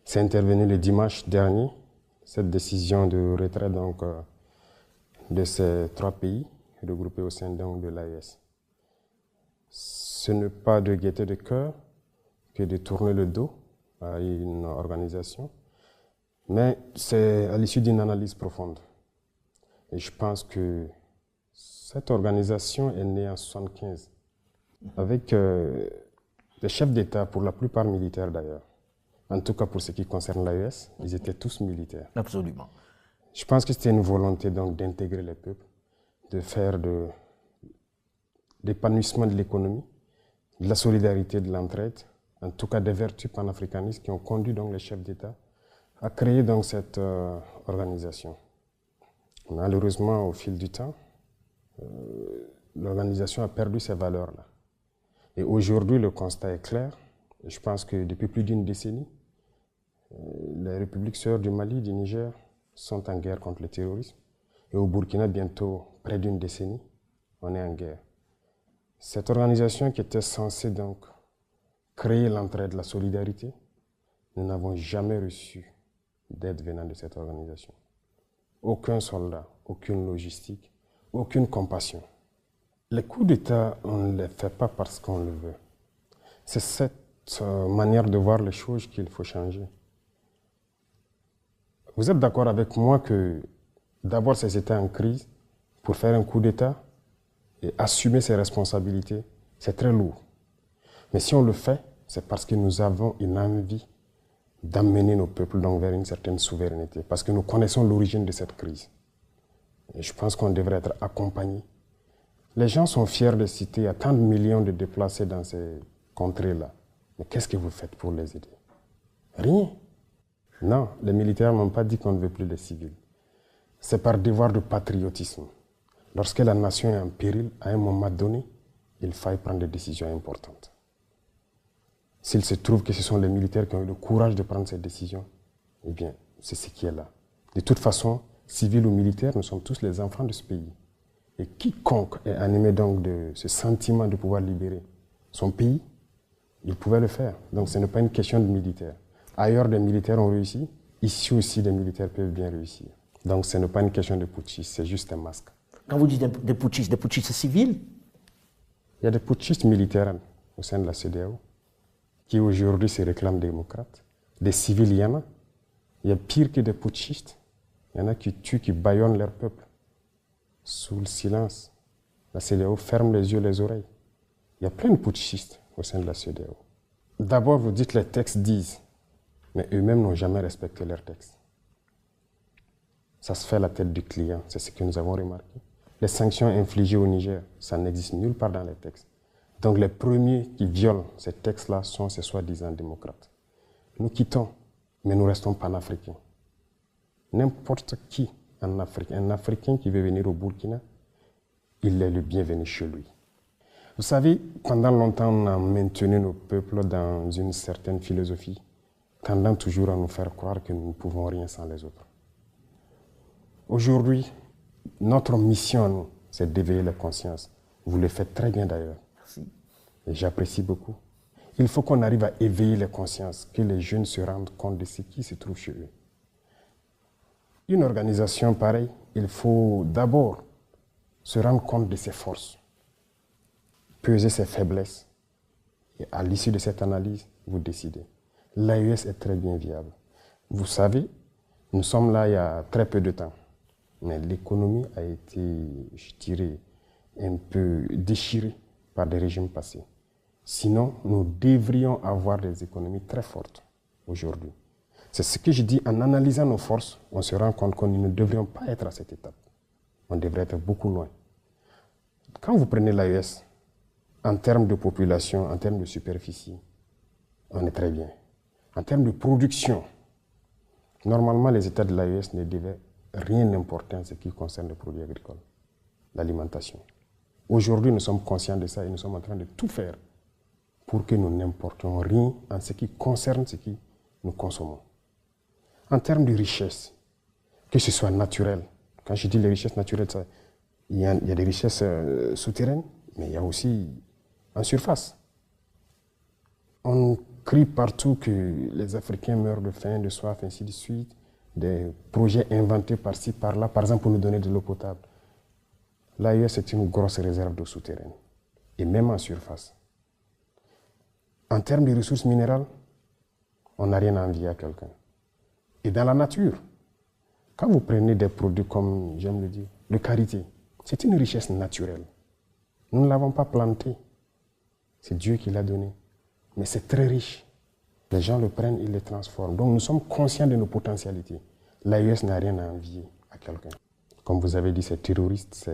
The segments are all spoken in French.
C'est intervenu le dimanche dernier, cette décision de retrait de ces 3 pays regroupés au sein de l'AES. Ce n'est pas de gaieté de cœur que de tourner le dos à une organisation, mais c'est à l'issue d'une analyse profonde. Et je pense que cette organisation est née en 1975, avec des chefs d'État, pour la plupart militaires d'ailleurs. En tout cas, pour ce qui concerne l'AES, ils étaient tous militaires. Absolument. Je pense que c'était une volonté donc d'intégrer les peuples, de faire de l'épanouissement de l'économie, de la solidarité, de l'entraide, en tout cas des vertus panafricanistes qui ont conduit donc les chefs d'État à créer donc cette organisation. Malheureusement, au fil du temps, l'organisation a perdu ces valeurs-là. Et aujourd'hui, le constat est clair. Je pense que depuis plus d'une décennie, les républiques sœurs du Mali, du Niger, sont en guerre contre le terrorisme. Et au Burkina, bientôt près d'une décennie, on est en guerre. Cette organisation qui était censée donc créer l'entraide, la solidarité, nous n'avons jamais reçu d'aide venant de cette organisation. Aucun soldat, aucune logistique, aucune compassion. Les coups d'État, on ne les fait pas parce qu'on le veut. C'est cette manière de voir les choses qu'il faut changer. Vous êtes d'accord avec moi que d'abord ces États en crise, pour faire un coup d'État et assumer ses responsabilités, c'est très lourd. Mais si on le fait, c'est parce que nous avons une envie d'amener nos peuples donc vers une certaine souveraineté, parce que nous connaissons l'origine de cette crise. Et je pense qu'on devrait être accompagné. Les gens sont fiers de citer, il y a tant de millions de déplacés dans ces contrées-là. Mais qu'est-ce que vous faites pour les aider? Rien. Non, les militaires n'ont pas dit qu'on ne veut plus les civils. C'est par devoir de patriotisme. Lorsque la nation est en péril, à un moment donné, il faille prendre des décisions importantes. S'il se trouve que ce sont les militaires qui ont eu le courage de prendre cette décision, eh bien, c'est ce qui est là. De toute façon, civils ou militaires, nous sommes tous les enfants de ce pays. Et quiconque est animé donc de ce sentiment de pouvoir libérer son pays, il pouvait le faire. Donc ce n'est pas une question de militaires. Ailleurs, des militaires ont réussi. Ici aussi, des militaires peuvent bien réussir. Donc ce n'est pas une question de putschistes, c'est juste un masque. Quand vous dites des putschistes civils? Il y a des putschistes militaires au sein de la CEDEAO qui aujourd'hui se réclament démocrates. Des civils, il y en a. Il y a pire que des putschistes. Il y en a qui tuent, qui bâillonnent leur peuple. Sous le silence, la CEDEAO ferme les yeux, les oreilles. Il y a plein de putschistes au sein de la CEDEAO. D'abord, vous dites les textes disent, mais eux-mêmes n'ont jamais respecté leurs textes. Ça se fait à la tête du client, c'est ce que nous avons remarqué. Les sanctions infligées au Niger, ça n'existe nulle part dans les textes. Donc les premiers qui violent ces textes-là sont ces soi-disant démocrates. Nous quittons, mais nous restons panafricains. N'importe qui en Afrique, un Africain qui veut venir au Burkina, il est le bienvenu chez lui. Vous savez, pendant longtemps, on a maintenu nos peuples dans une certaine philosophie, tendant toujours à nous faire croire que nous ne pouvons rien sans les autres. Aujourd'hui, notre mission à nous, c'est d'éveiller la conscience. Vous le faites très bien d'ailleurs. Merci. Et j'apprécie beaucoup. Il faut qu'on arrive à éveiller les consciences, que les jeunes se rendent compte de ce qui se trouve chez eux. Une organisation pareille, il faut d'abord se rendre compte de ses forces, peser ses faiblesses. Et à l'issue de cette analyse, vous décidez. L'AES est très bien viable. Vous savez, nous sommes là il y a très peu de temps. Mais l'économie a été, je dirais, un peu déchirée par des régimes passés. Sinon, nous devrions avoir des économies très fortes aujourd'hui. C'est ce que je dis, en analysant nos forces, on se rend compte que nous ne devrions pas être à cette étape. On devrait être beaucoup loin. Quand vous prenez l'AES, en termes de population, en termes de superficie, on est très bien. En termes de production, normalement les États de l'AES ne devaient rien importer en ce qui concerne les produits agricoles, l'alimentation. Aujourd'hui, nous sommes conscients de ça et nous sommes en train de tout faire pour que nous n'importions rien en ce qui concerne ce que nous consommons. En termes de richesse, que ce soit naturel, quand je dis les richesses naturelles, il y a des richesses souterraines, mais il y a aussi en surface. On crie partout que les Africains meurent de faim, de soif, ainsi de suite. Des projets inventés par-ci, par-là, par exemple pour nous donner de l'eau potable. L'AES, c'est une grosse réserve d'eau souterraine, et même en surface. En termes de ressources minérales, on n'a rien à envier à quelqu'un. Et dans la nature, quand vous prenez des produits comme, j'aime le dire, le karité, c'est une richesse naturelle. Nous ne l'avons pas planté. C'est Dieu qui l'a donné. Mais c'est très riche. Les gens le prennent, ils le transforment. Donc nous sommes conscients de nos potentialités. L'AES n'a rien à envier à quelqu'un. Comme vous avez dit, c'est terroriste,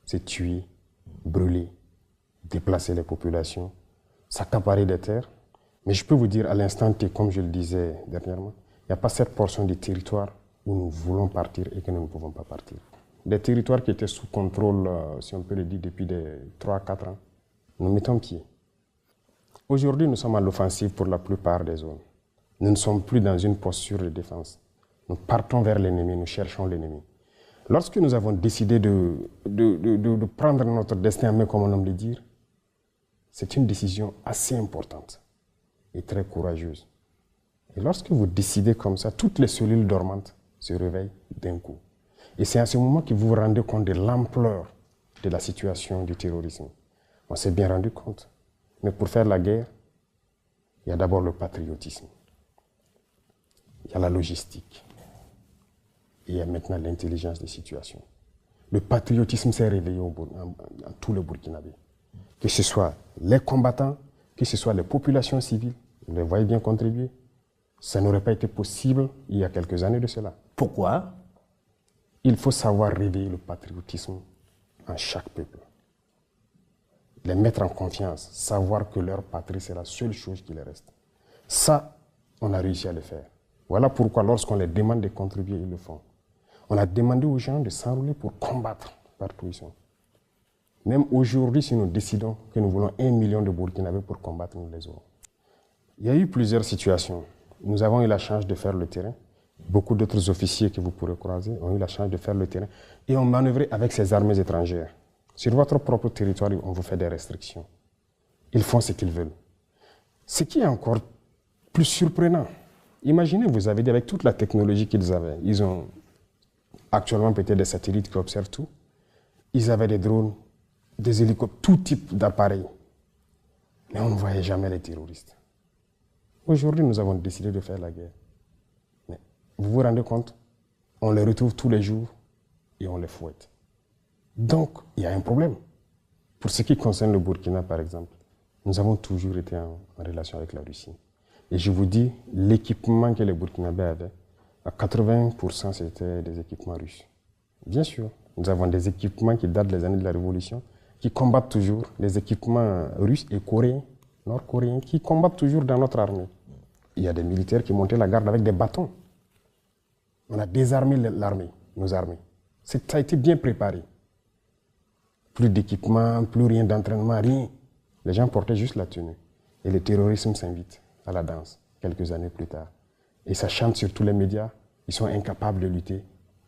c'est tuer, brûler, déplacer les populations, s'accaparer des terres. Mais je peux vous dire à l'instant T, comme je le disais dernièrement, il n'y a pas cette portion du territoire où nous voulons partir et que nous ne pouvons pas partir. Des territoires qui étaient sous contrôle, si on peut le dire, depuis 3 à 4 ans, nous mettons pied. Aujourd'hui, nous sommes à l'offensive pour la plupart des zones. Nous ne sommes plus dans une posture de défense. Nous partons vers l'ennemi, nous cherchons l'ennemi. Lorsque nous avons décidé de prendre notre destin en main, comme on aime le dire, c'est une décision assez importante et très courageuse. Et lorsque vous décidez comme ça, toutes les cellules dormantes se réveillent d'un coup. Et c'est à ce moment que vous vous rendez compte de l'ampleur de la situation du terrorisme. On s'est bien rendu compte. Mais pour faire la guerre, il y a d'abord le patriotisme. Il y a la logistique. Et il y a maintenant l'intelligence des situations. Le patriotisme s'est réveillé dans tout le Burkinabé. Que ce soit les combattants, que ce soit les populations civiles, vous les voyez bien contribuer. Ça n'aurait pas été possible il y a quelques années de cela. Pourquoi? Il faut savoir réveiller le patriotisme en chaque peuple. Les mettre en confiance, savoir que leur patrie, c'est la seule chose qui les reste. Ça, on a réussi à le faire. Voilà pourquoi lorsqu'on les demande de contribuer, ils le font. On a demandé aux gens de s'enrôler pour combattre partout où ils sont. Même aujourd'hui, si nous décidons que nous voulons 1 million de Burkinabés pour combattre, nous les aurons. Il y a eu plusieurs situations. Nous avons eu la chance de faire le terrain. Beaucoup d'autres officiers que vous pourrez croiser ont eu la chance de faire le terrain et ont manœuvré avec ces armées étrangères. Sur votre propre territoire, on vous fait des restrictions. Ils font ce qu'ils veulent. Ce qui est encore plus surprenant, imaginez, vous avez dit, avec toute la technologie qu'ils avaient, ils ont actuellement peut-être des satellites qui observent tout, ils avaient des drones, des hélicoptères, tout type d'appareils. Mais on ne voyait jamais les terroristes. Aujourd'hui, nous avons décidé de faire la guerre. Mais vous vous rendez compte, on les retrouve tous les jours et on les fouette. Donc, il y a un problème. Pour ce qui concerne le Burkina, par exemple, nous avons toujours été en relation avec la Russie. Et je vous dis, l'équipement que les Burkinabés avaient, à 80%, c'était des équipements russes. Bien sûr, nous avons des équipements qui datent des années de la Révolution, qui combattent toujours, des équipements russes et coréens, nord-coréens, qui combattent toujours dans notre armée. Il y a des militaires qui montaient la garde avec des bâtons. On a désarmé l'armée, nos armées. Ça a été bien préparé. Plus d'équipement, plus rien d'entraînement, rien. Les gens portaient juste la tenue. Et le terrorisme s'invite à la danse, quelques années plus tard. Et ça chante sur tous les médias. Ils sont incapables de lutter.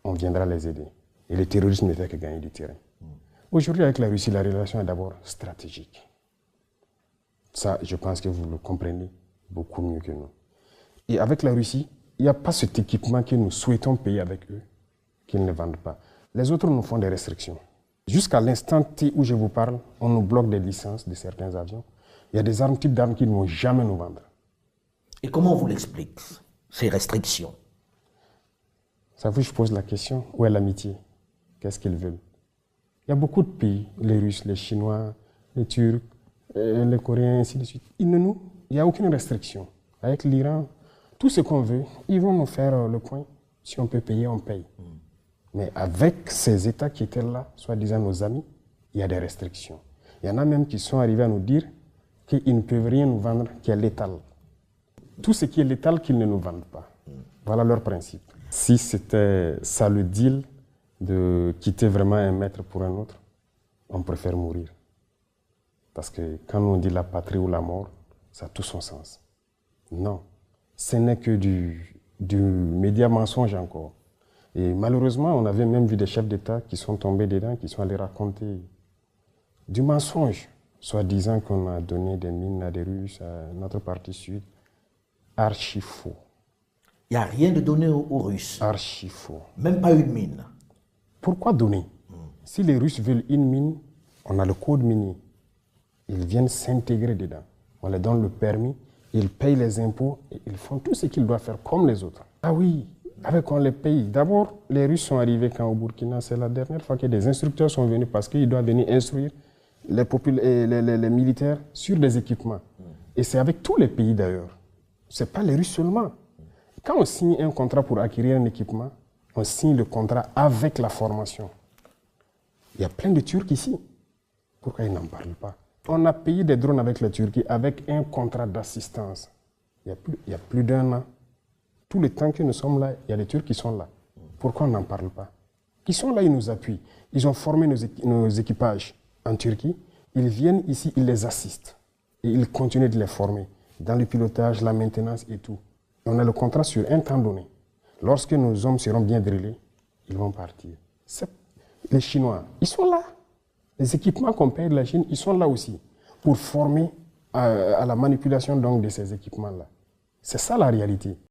On viendra les aider. Et le terrorisme ne fait que gagner du terrain. Aujourd'hui, avec la Russie, la relation est d'abord stratégique. Ça, je pense que vous le comprenez beaucoup mieux que nous. Et avec la Russie, il n'y a pas cet équipement que nous souhaitons payer avec eux, qu'ils ne vendent pas. Les autres nous font des restrictions. Jusqu'à l'instant T où je vous parle, on nous bloque des licences de certains avions. Il y a des types d'armes qu'ils ne vont jamais nous vendre. Et comment on vous l'explique, ces restrictions? Ça vous, je pose la question, où est l'amitié? Qu'est-ce qu'ils veulent? Il y a beaucoup de pays, les Russes, les Chinois, les Turcs, les Coréens, ainsi de suite. Il n'y a aucune restriction. Avec l'Iran, tout ce qu'on veut, ils vont nous faire le point. Si on peut payer, on paye. Mais avec ces États qui étaient là, soi-disant nos amis, il y a des restrictions. Il y en a même qui sont arrivés à nous dire qu'ils ne peuvent rien nous vendre qui est létal. Tout ce qui est létal, qu'ils ne nous vendent pas. Voilà leur principe. Si c'était ça le deal de quitter vraiment un maître pour un autre, on préfère mourir. Parce que quand on dit la patrie ou la mort, ça a tout son sens. Non, ce n'est que du média mensonge encore. Et malheureusement, on avait même vu des chefs d'État qui sont tombés dedans, qui sont allés raconter du mensonge soi-disant qu'on a donné des mines à des Russes, à notre partie sud. Archi faux. Il n'y a rien de donné aux Russes. Archi faux. Même pas une mine. Pourquoi donner? Si les Russes veulent une mine, on a le code minier. Ils viennent s'intégrer dedans. On leur donne le permis, ils payent les impôts et ils font tout ce qu'ils doivent faire comme les autres. Ah oui, avec on les paye. D'abord, les Russes sont arrivés quand au Burkina, c'est la dernière fois que des instructeurs sont venus parce qu'ils doivent venir instruire les militaires sur des équipements. Et c'est avec tous les pays d'ailleurs. Ce n'est pas les Russes seulement. Quand on signe un contrat pour acquérir un équipement, on signe le contrat avec la formation. Il y a plein de Turcs ici. Pourquoi ils n'en parlent pas? On a payé des drones avec la Turquie avec un contrat d'assistance. Il y a plus d'1 an. Tout le temps que nous sommes là, il y a des Turcs qui sont là. Pourquoi on n'en parle pas? Qui sont là, ils nous appuient. Ils ont formé nos équipages en Turquie. Ils viennent ici, ils les assistent. Et ils continuent de les former dans le pilotage, la maintenance et tout. Et on a le contrat sur un temps donné. Lorsque nos hommes seront bien drillés, ils vont partir. Les Chinois, ils sont là. Les équipements qu'on paye de la Chine, ils sont là aussi pour former à la manipulation donc, de ces équipements-là. C'est ça la réalité.